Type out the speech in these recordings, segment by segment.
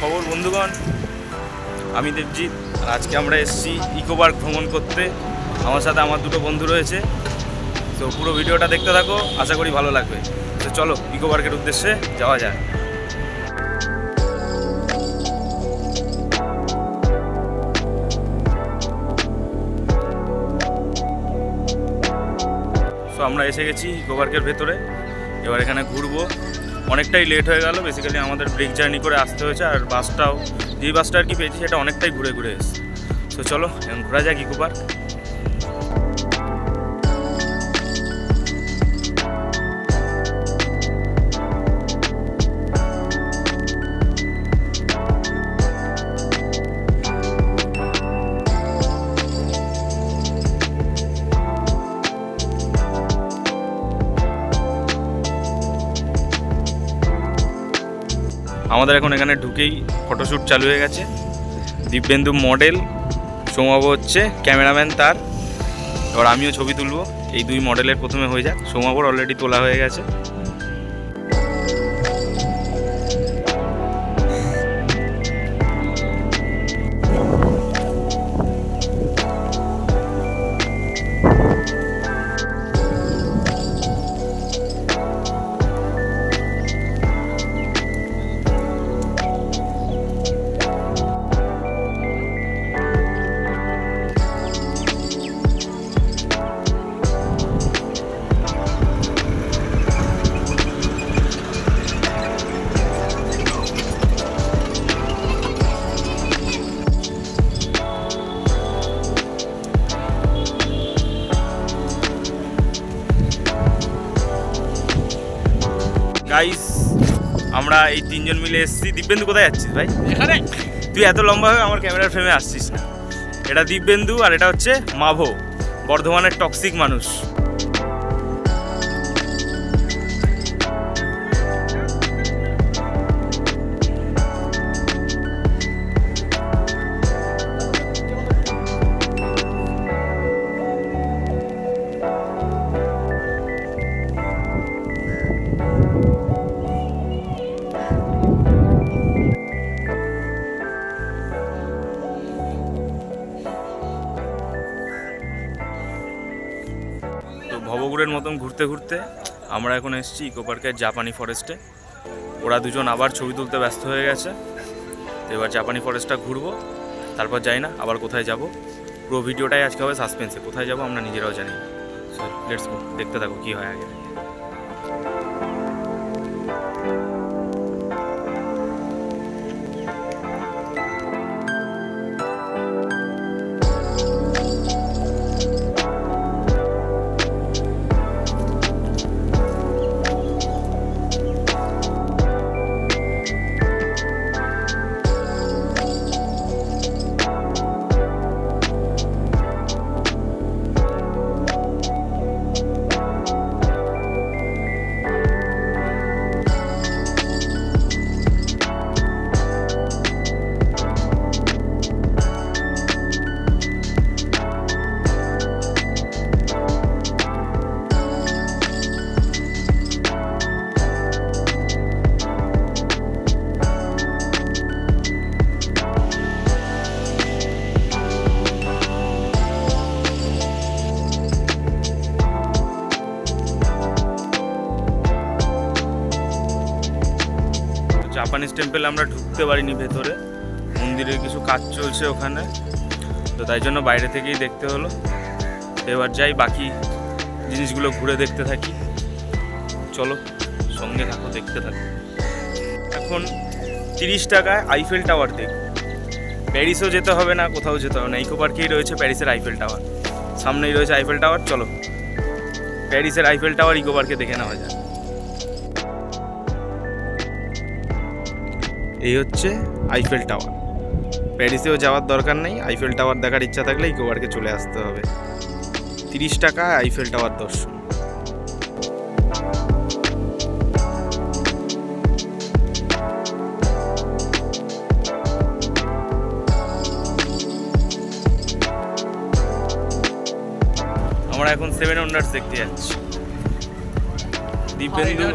খবর বন্ধুগণ, আমি দেবজিৎ। আর আজকে আমরা এসেছি ইকো পার্ক ভ্রমণ করতে। আমার সাথে আমার দুটো বন্ধু রয়েছে। তো পুরো ভিডিওটা দেখতে থাকো, আশা করি ভালো লাগবে। তো চলো ইকো পার্কের উদ্দেশ্যে যাওয়া যায়। তো আমরা এসে গেছি ইকো পার্কের ভেতরে। এবার এখানে ঘুরবো। অনেকটাই লেট হয়ে গেল, বেসিক্যালি আমাদের ব্রেক জার্নি করে আসতে হয়েছে। আর বাসটাও, যেই বাসটা আর কি পেয়েছি সেটা অনেকটাই ঘুরে ঘুরে এসেছে। তো চলো এখন ঘোরা যাক ইকো পার্ক। আমাদের এখন এখানে ঢুকেই ফটোশ্যুট চালু হয়ে গেছে। দিব্যেন্দু মডেল, সৌমাবু হচ্ছে ক্যামেরাম্যান তার। এবার আমিও ছবি তুলবো। এই দুই মডেলের প্রথমে হয়ে যাক। সৌমাবুর অলরেডি তোলা হয়ে গেছে। গাইস, আমরা এই তিনজন মিলে এসেছি। দিব্যেন্দু কোথায় যাচ্ছিস ভাই? এখানে তুই এত লম্বা হয়ে আমার ক্যামেরার ফ্রেমে আসছিস না। এটা দিব্যেন্দু আর এটা হচ্ছে মাভো, বর্ধমানের টক্সিক মানুষ। ভবঘুরের মতন ঘুরতে ঘুরতে আমরা এখন এসেছি ইকো পার্কের জাপানি ফরেস্টে। ওরা দুজন আবার ছবি তুলতে ব্যস্ত হয়ে গেছে। তো এবার জাপানি ফরেস্টটা ঘুরবো, তারপর যাই না আবার কোথায় যাব। পুরো ভিডিওটাই আজকে হবে সাসপেন্সে, কোথায় যাব আমরা নিজেরাও জানি না। সো লেটস গো, দেখতে থাকো কী হয় আগে। জাপানিজ টেম্পল আমরা ঢুকতে পারিনি ভেতরে, মন্দিরের কিছু কাজ চলছে ওখানে। তো তাই জন্য বাইরে থেকেই দেখতে হলো। এবার যাই, বাকি জিনিসগুলো ঘুরে দেখতে থাকি। চলো সঙ্গে থাকো, দেখতে থাকো। এখন 30 টাকায় আইফেল টাওয়ার দেখ। প্যারিসও যেতে হবে না, কোথাও যেতে হবে না, ইকো পার্কেই রয়েছে প্যারিসের আইফেল টাওয়ার। সামনেই রয়েছে আইফেল টাওয়ার। চলো প্যারিসের আইফেল টাওয়ার ইকো পার্কে দেখে নেওয়া যায়। এই হচ্ছে আইফেল টাওয়ার। প্যারিসেও যাওয়ার দরকার নেই, আইফেল টাওয়ার দেখার ইচ্ছা থাকলে ইকো পার্কে চলে আসতে হবে। 30 টাকা আইফেল টাওয়ার দর্শন। আমরা এখন 7 ওয়ান্ডার্স দেখতে যাচ্ছি। দীপেন্দু,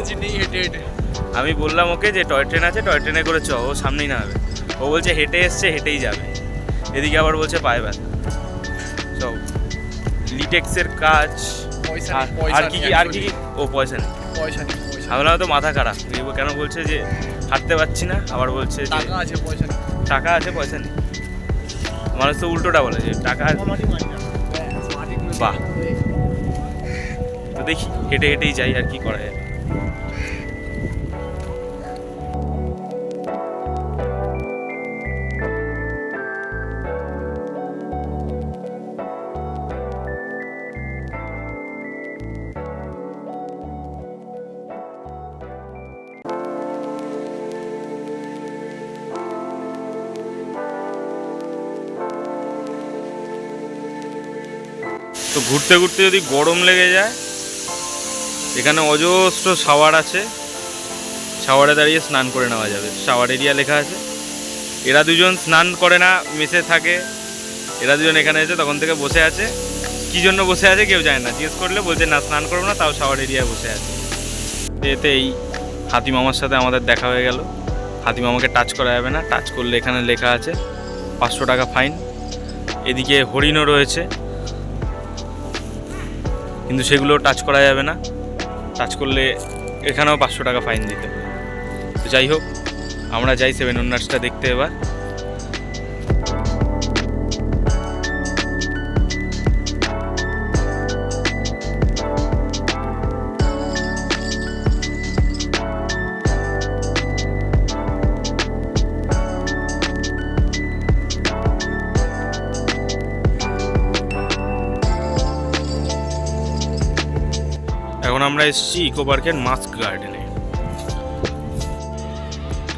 আমি বললাম ওকে যে টয় ট্রেন আছে, টয় ট্রেনে করে চ, ও সামনেই না হবে। ও বলছে হেঁটে এসছে, হেঁটেই যাবে। এদিকে আবার বলছে পায়ে ব্যথা। সব লিটেক্সের কাজ আর কি কি ও পয়সা নেই। আমরা তো মাথা খারাপ, কেন বলছে যে হাঁটতে পারছি না, আবার বলছে টাকা আছে পয়সা নেই। মানুষ তো উল্টোটা বলে যে টাকা। বাহ, তো দেখি হেঁটে হেঁটেই যাই, আর কি করা যায়। তো ঘুরতে ঘুরতে যদি গরম লেগে যায়, এখানে অজস্র শাওয়ার আছে, শাওয়ারে দাঁড়িয়ে স্নান করে নেওয়া যাবে। শাওয়ার এরিয়া লেখা আছে। এরা দুজন স্নান করে না, মেসে থাকে। এরা দুজন এখানে এসে তখন থেকে বসে আছে। কী জন্য বসে আছে কেউ জানে না, জিজ্ঞেস করলে বলছে না স্নান করবো না, তাও শাওয়ার এরিয়ায় বসে আছে। এতে এই হাতি মামার সাথে আমাদের দেখা হয়ে গেল। হাতি মামাকে টাচ করা যাবে না, টাচ করলে এখানে লেখা আছে 500 টাকা ফাইন। এদিকে হরিণও রয়েছে, কিন্তু সেগুলো টাচ করা যাবে না, টাচ করলে এখানেও 500 টাকা ফাইন দিতে হবে। তো যাই হোক, আমরা যাই 7 ওয়ান্ডার্সটা দেখতে এবার। এখন আমরা এসেছি ইকো পার্কের মাস্ক গার্ডেনে।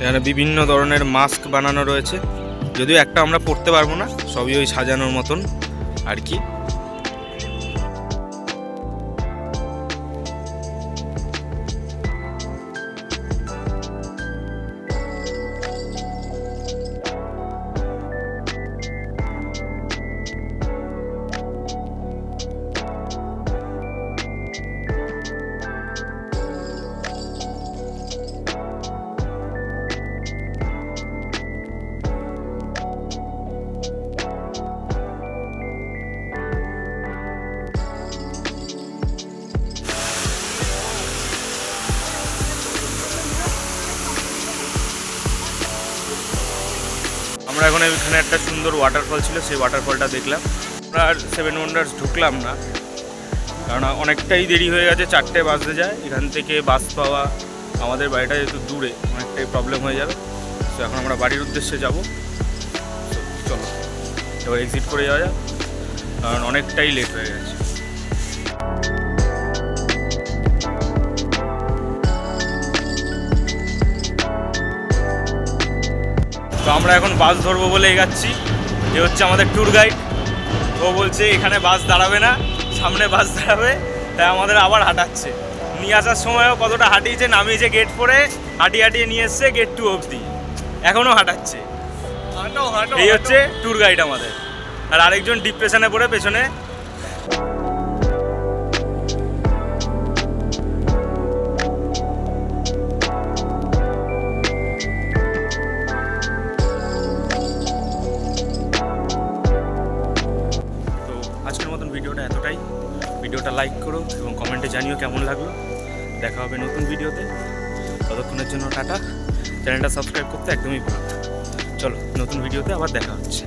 এখানে বিভিন্ন ধরনের মাস্ক বানানো রয়েছে, যদিও একটা আমরা পরতে পারবো না, সবই ওই সাজানোর মতন আর কি। আমরা এখন এখানে একটা সুন্দর ওয়াটারফল ছিল, সেই ওয়াটারফলটা দেখলাম। আমরা আর 7 ওয়ান্ডার্স ঢুকলাম না, কারণ অনেকটাই দেরি হয়ে গেছে, 4টে বাজতে যায়। এখান থেকে বাস পাওয়া আমাদের বাড়িটা যেহেতু দূরে, অনেকটাই প্রবলেম হয়ে যাবে। তো এখন আমরা বাড়ির উদ্দেশ্যে যাব। চলো এবার এক্সিট করে যাওয়া যাক, কারণ অনেকটাই লেট হয়ে গেছে। তো আমরা এখন বাস ধরবো বলে এগাচ্ছি। এ হচ্ছে আমাদের ট্যুর গাইড। ও বলছে এখানে বাস দাঁড়াবে না, সামনে বাস দাঁড়াবে, তাই আমাদের আবার হাঁটাচ্ছে। নিয়ে আসার সময়ও কতটা হাঁটিয়েছে, নামিয়েছে গেট 4-এ, হাঁটিয়ে নিয়ে এসছে গেট 2 অবধি, এখনও হাঁটাচ্ছে। এই হচ্ছে ট্যুর গাইড আমাদের। আর আরেকজন ডিপ্রেশনে পড়ে পেছনে। আজকের মতন ভিডিওটা এতটাই। ভিডিওটা লাইক করো এবং কমেন্টে জানিও কেমন লাগলো। দেখা হবে নতুন ভিডিওতে, ততক্ষণের জন্য টাটা। চ্যানেলটা সাবস্ক্রাইব করতে একদমই ভুলো না। চলো নতুন ভিডিওতে আবার দেখা হচ্ছে।